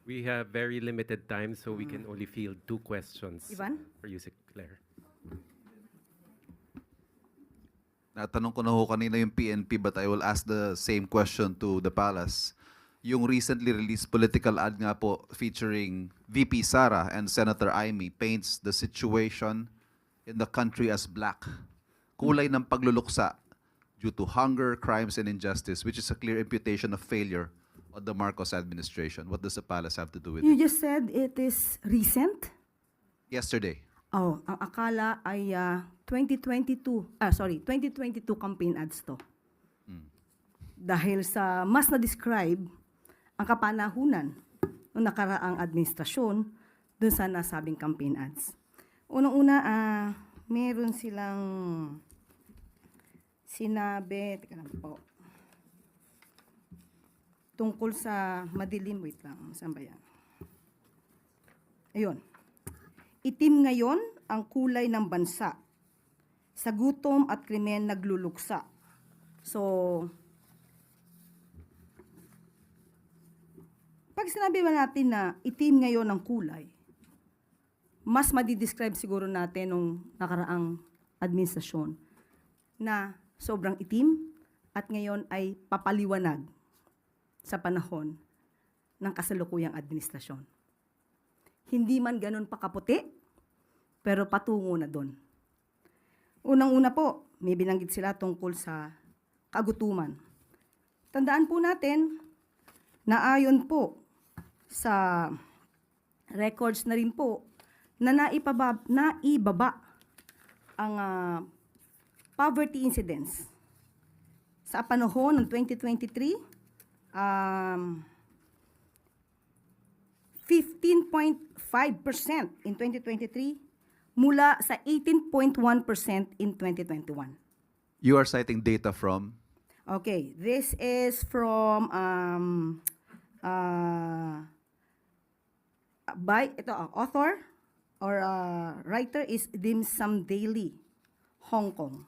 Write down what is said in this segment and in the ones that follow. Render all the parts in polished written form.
We have very limited time, so we can only field 2 questions Ivan? for you, Claire. Natanong ko na ho kanina yung PNP, but I will ask the same question to the palace. Yung recently released political ad nga po featuring VP Sara and Senator Amy paints the situation in the country as black. Kulay ng pagluluksa due to hunger, crimes, and injustice, which is a clear imputation of failure on the Marcos administration. What does the palace have to do with You it? just said it is recent? Yesterday. Oh, ang akala ay 2022 campaign ads to. Dahil sa mas na-describe ang kapanahunan ng nakaraang administrasyon dun sa nasabing campaign ads. Unang-una, meron silang sinabi, teka lang po, tungkol sa madilim, wait lang, saan ba yan? Ayun. Itim ngayon ang kulay ng bansa. Sa gutom at krimen nagluluksa. So, pag sinabi ba natin na itim ngayon ang kulay, mas madidescribe siguro natin nung nakaraang administrasyon na sobrang itim at ngayon ay papaliwanag sa panahon ng kasalukuyang administrasyon. Hindi man ganun pakaputi, pero patungo na doon. Unang-una po, may binanggit sila tungkol sa kagutuman. Tandaan po natin na ayon po sa records na rin po na naibaba ang poverty incidence. Sa panahon ng 2023, 15.5% in 2023 mula sa 18.1% in 2021. You are citing data from? Okay, this is from author or writer is Dim Sum Daily, Hong Kong.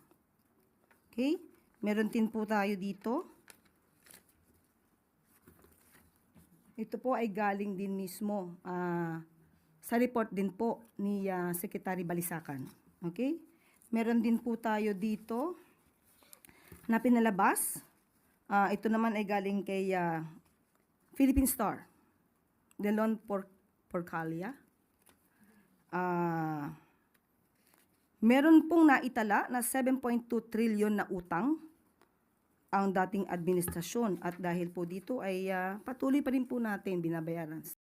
Okay, meron din po tayo dito. Ito po ay galing din mismo sa report din po ni Secretary Balisacan. Okay? Meron din po tayo dito na pinalabas. Ito naman ay galing kay Philippine Star, Delon Porcalia. Meron pong naitala na 7.2 trillion na utang ang dating administrasyon at dahil po dito ay patuloy pa rin po natin binabayaran.